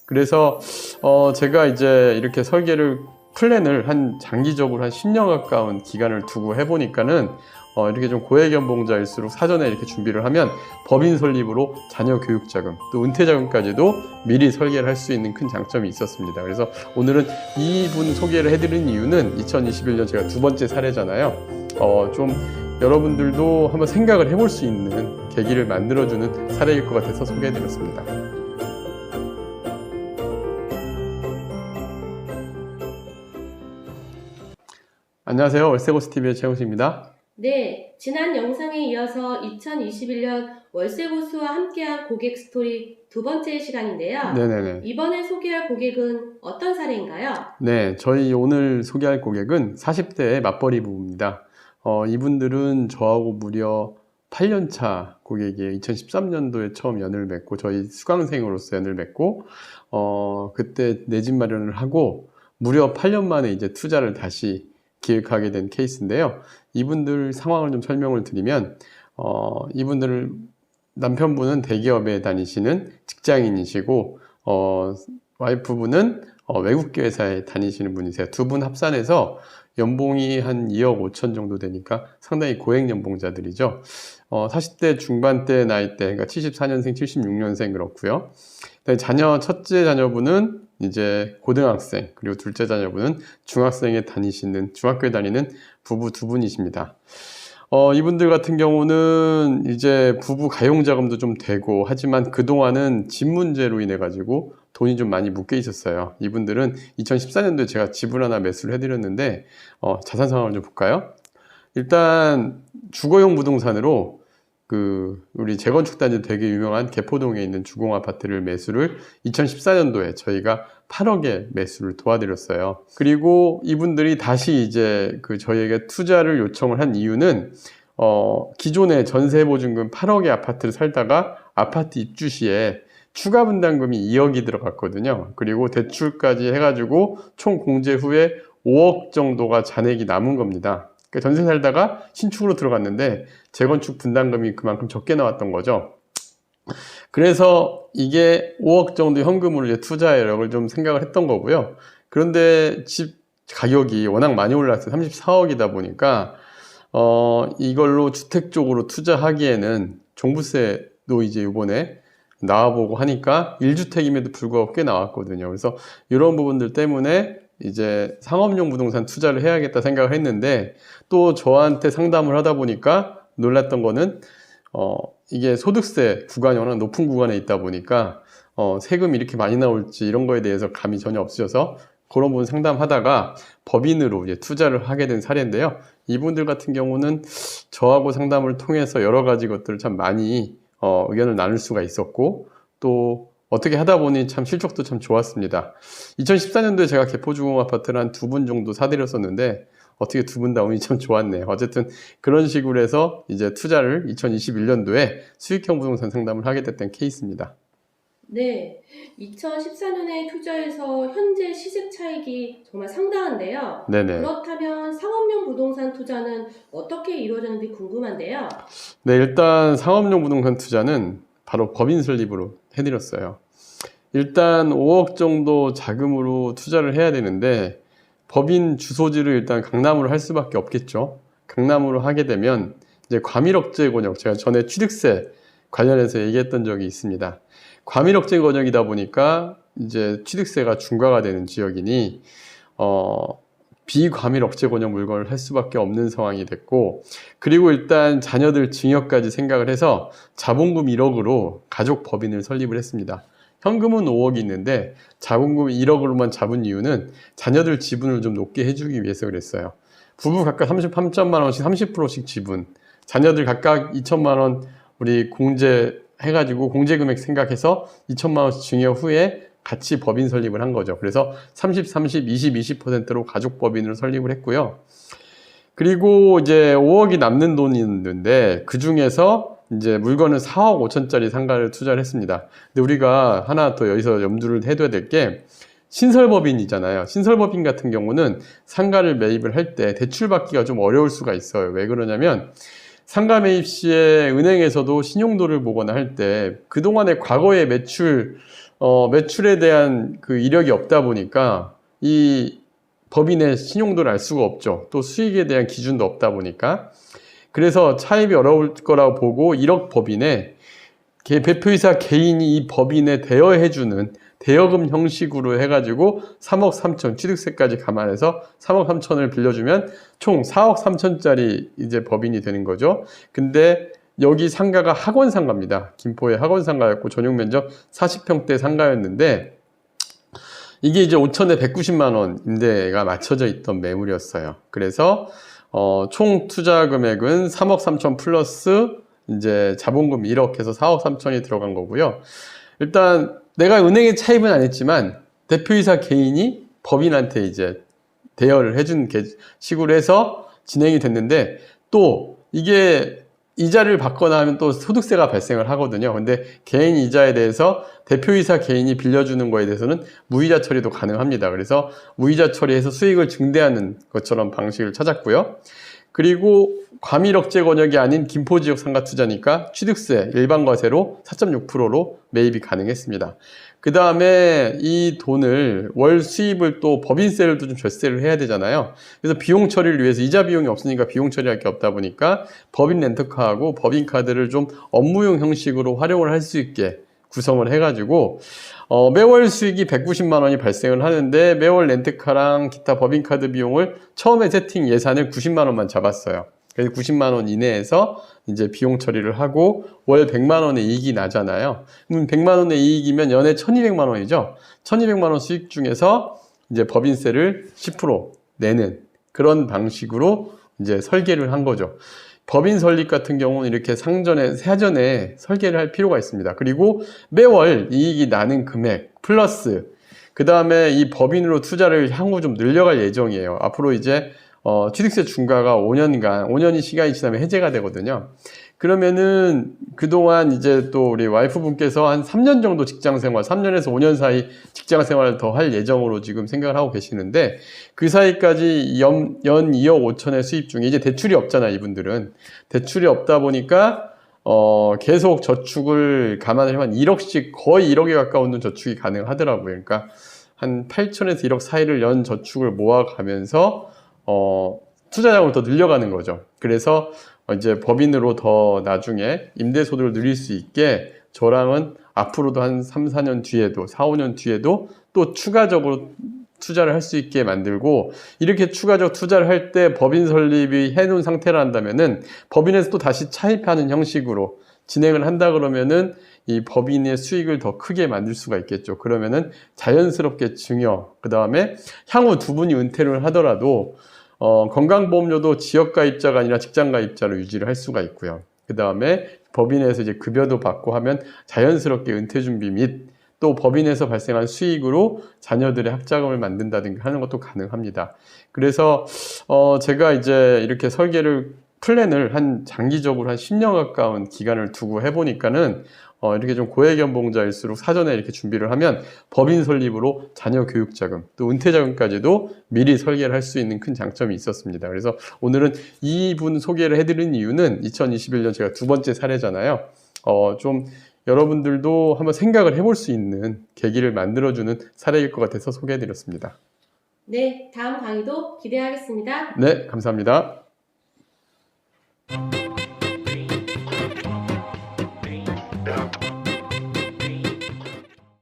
그래서 제가 이제 이렇게 설계를 플랜을 장기적으로 한 10년 가까운 기간을 두고 해보니까는 이렇게 좀 고액연봉자일수록 사전에 이렇게 준비를 하면 법인 설립으로 자녀 교육자금 또 은퇴자금까지도 미리 설계를 할 수 있는 큰 장점이 있었습니다. 그래서 오늘은 이분 소개를 해드린 이유는 2021년 제가 두 번째 사례잖아요. 좀 여러분들도 한번 생각을 해볼 수 있는 계기를 만들어주는 사례일 것 같아서 소개해드렸습니다. 안녕하세요. 월세고수TV의 최영식입니다. 네, 지난 영상에 이어서 2021년 월세고수와 함께한 고객 스토리 두 번째 시간인데요. 네네네. 이번에 소개할 고객은 어떤 사례인가요? 네, 저희 오늘 소개할 고객은 40대의 맞벌이 부부입니다. 이분들은 저하고 무려 8년차 고객이에요. 2013년도에 처음 연을 맺고 저희 수강생으로서 연을 맺고 그때 내 집 마련을 하고 무려 8년 만에 이제 투자를 다시 기획하게 된 케이스인데요. 이분들 상황을 좀 설명을 드리면 이분들 남편분은 대기업에 다니시는 직장인이시고 와이프분은 외국계 회사에 다니시는 분이세요. 두 분 합산해서 연봉이 한 2억 5천 정도 되니까 상당히 고액 연봉자들이죠. 40대 중반대 나이대, 그러니까 74년생, 76년생 그렇고요. 첫째 자녀분은 이제 고등학생, 그리고 둘째 자녀분은 중학교에 다니는 부부 두 분이십니다. 이분들 같은 경우는 이제 부부 가용자금도 좀 되고 하지만 그동안은 집 문제로 인해 가지고 돈이 좀 많이 묶여 있었어요. 이분들은 2014년도에 제가 집을 하나 매수를 해드렸는데 자산 상황을 좀 볼까요? 일단 주거용 부동산으로 우리 재건축단지 되게 유명한 개포동에 있는 주공 아파트를 매수를 2014년도에 저희가 8억에 매수를 도와드렸어요. 그리고 이분들이 다시 이제 저희에게 투자를 요청을 한 이유는 기존에 전세보증금 8억의 아파트를 살다가 아파트 입주 시에 추가 분담금이 2억이 들어갔거든요. 그리고 대출까지 해가지고 총 공제 후에 5억 정도가 잔액이 남은 겁니다. 그러니까 전세 살다가 신축으로 들어갔는데 재건축 분담금이 그만큼 적게 나왔던 거죠. 그래서 이게 5억 정도 현금으로 이제 투자 여력을 좀 생각을 했던 거고요. 그런데 집 가격이 워낙 많이 올랐어요. 34억이다 보니까 이걸로 주택 쪽으로 투자하기에는 종부세도 이제 이번에 나와보고 하니까 1주택임에도 불구하고 꽤 나왔거든요. 그래서 이런 부분들 때문에 이제 상업용 부동산 투자를 해야겠다 생각을 했는데 또 저한테 상담을 하다 보니까 놀랐던 거는 이게 소득세 구간이 워낙 높은 구간에 있다 보니까 세금이 이렇게 많이 나올지 이런 거에 대해서 감이 전혀 없으셔서 그런 부분 상담하다가 법인으로 이제 투자를 하게 된 사례인데요. 이분들 같은 경우는 저하고 상담을 통해서 여러 가지 것들을 참 많이 의견을 나눌 수가 있었고 또 어떻게 하다 보니 참 실적도 참 좋았습니다. 2014년도에 제가 개포주공 아파트를 한 2분 정도 사드렸었는데 어떻게 두 분 다 운이 참 좋았네요. 어쨌든 그런 식으로 해서 이제 투자를 2021년도에 수익형 부동산 상담을 하게 됐던 케이스입니다. 네, 2014년에 투자해서 현재 시세 차익이 정말 상당한데요. 네네. 그렇다면 상업용 부동산 투자는 어떻게 이루어졌는지 궁금한데요. 네, 일단 상업용 부동산 투자는 바로 법인 설립으로 해드렸어요. 일단 5억 정도 자금으로 투자를 해야 되는데 법인 주소지를 일단 강남으로 할 수밖에 없겠죠. 강남으로 하게 되면 이제 과밀억제 권역, 제가 전에 취득세 관련해서 얘기했던 적이 있습니다. 과밀억제 권역이다 보니까 이제 취득세가 중과가 되는 지역이니 비과밀억제 권역 물건을 할 수밖에 없는 상황이 됐고, 그리고 일단 자녀들 증여까지 생각을 해서 자본금 1억으로 가족 법인을 설립을 했습니다. 현금은 5억이 있는데 자본금 1억으로만 잡은 이유는 자녀들 지분을 좀 높게 해주기 위해서 그랬어요. 부부 각각 33천만 원씩 30%씩 지분, 자녀들 각각 2천만 원 우리 공제해가지고 공제금액 생각해서 2천만 원씩 증여 후에 같이 법인 설립을 한 거죠. 그래서 30, 30, 20, 20%로 가족 법인을 설립을 했고요. 그리고 이제 5억이 남는 돈이 있는데 그 중에서 이제 물건을 4억 5천짜리 상가를 투자를 했습니다. 근데 우리가 하나 더 여기서 염두를 해둬야 될 게 신설법인이잖아요. 신설법인 같은 경우는 상가를 매입을 할 때 대출받기가 좀 어려울 수가 있어요. 왜 그러냐면 상가 매입 시에 은행에서도 신용도를 보거나 할 때 그동안의 과거의 매출 매출에 대한 그 이력이 없다 보니까 이 법인의 신용도를 알 수가 없죠. 또 수익에 대한 기준도 없다 보니까. 그래서 차입이 어려울 거라고 보고 1억 법인에 대표이사 개인이 이 법인에 대여해주는 대여금 형식으로 해가지고 3억 3천 취득세까지 감안해서 3억 3천을 빌려주면 총 4억 3천짜리 이제 법인이 되는 거죠. 근데 여기 상가가 학원 상가입니다. 김포의 학원 상가였고 전용 면적 40평대 상가였는데 이게 이제 5천에 190만 원 임대가 맞춰져 있던 매물이었어요. 그래서 총 투자 금액은 3억 3천 플러스 이제 자본금 1억 해서 4억 3천이 들어간 거고요. 일단 내가 은행에 차입은 안 했지만 대표이사 개인이 법인한테 이제 대여를 해준 식으로 해서 진행이 됐는데 또 이게 이자를 받거나 하면 또 소득세가 발생을 하거든요. 근데 개인 이자에 대해서 대표이사 개인이 빌려주는 거에 대해서는 무이자 처리도 가능합니다. 그래서 무이자 처리해서 수익을 증대하는 것처럼 방식을 찾았고요. 그리고 과밀억제 권역이 아닌 김포지역 상가 투자니까 취득세 일반과세로 4.6%로 매입이 가능했습니다. 그 다음에 이 돈을 월 수입을 또 법인세를 또 좀 절세를 해야 되잖아요. 그래서 비용 처리를 위해서 이자 비용이 없으니까 비용 처리할 게 없다 보니까 법인 렌터카하고 법인카드를 좀 업무용 형식으로 활용을 할 수 있게 구성을 해가지고 매월 수익이 190만 원이 발생을 하는데 매월 렌트카랑 기타 법인카드 비용을 처음에 세팅 예산을 90만 원만 잡았어요. 그래서 90만 원 이내에서 이제 비용 처리를 하고 월 100만 원의 이익이 나잖아요. 그럼 100만 원의 이익이면 연에 1200만 원이죠. 1200만 원 수익 중에서 이제 법인세를 10% 내는 그런 방식으로 이제 설계를 한 거죠. 법인 설립 같은 경우는 이렇게 사전에 설계를 할 필요가 있습니다. 그리고 매월 이익이 나는 금액 플러스 그 다음에 이 법인으로 투자를 향후 좀 늘려갈 예정이에요. 앞으로 이제 취득세 중과가 5년이 시간이 지나면 해제가 되거든요. 그러면은 그동안 이제 또 우리 와이프분께서 한 3년 정도 직장생활, 3년에서 5년 사이 직장생활을 더 할 예정으로 지금 생각을 하고 계시는데 그 사이까지 연 2억 5천의 수입 중에 이제 대출이 없잖아요, 이분들은. 대출이 없다 보니까 계속 저축을 감안을 하면 1억씩 거의 1억에 가까운 저축이 가능하더라고요. 그러니까 한 8천에서 1억 사이를 연 저축을 모아가면서 투자 자금을 더 늘려가는 거죠. 그래서 이제 법인으로 더 나중에 임대소득을 늘릴 수 있게 저랑은 앞으로도 한 3, 4년 뒤에도 4, 5년 뒤에도 또 추가적으로 투자를 할 수 있게 만들고 이렇게 추가적 투자를 할 때 법인 설립이 해놓은 상태라 한다면은 법인에서 또 다시 차입하는 형식으로 진행을 한다 그러면은 이 법인의 수익을 더 크게 만들 수가 있겠죠. 그러면은 자연스럽게 증여, 그 다음에 향후 두 분이 은퇴를 하더라도 건강보험료도 지역가입자가 아니라 직장가입자로 유지를 할 수가 있고요. 그 다음에 법인에서 이제 급여도 받고 하면 자연스럽게 은퇴 준비 및 또 법인에서 발생한 수익으로 자녀들의 학자금을 만든다든가 하는 것도 가능합니다. 그래서 제가 이제 이렇게 플랜을 한 장기적으로 한 10년 가까운 기간을 두고 해보니까는 이렇게 좀 고액연봉자일수록 사전에 이렇게 준비를 하면 법인 설립으로 자녀 교육자금 또 은퇴자금까지도 미리 설계를 할 수 있는 큰 장점이 있었습니다. 그래서 오늘은 이분 소개를 해드린 이유는 2021년 제가 두 번째 사례잖아요. 좀 여러분들도 한번 생각을 해볼 수 있는 계기를 만들어주는 사례일 것 같아서 소개해드렸습니다. 네, 다음 강의도 기대하겠습니다. 네, 감사합니다. Yeah.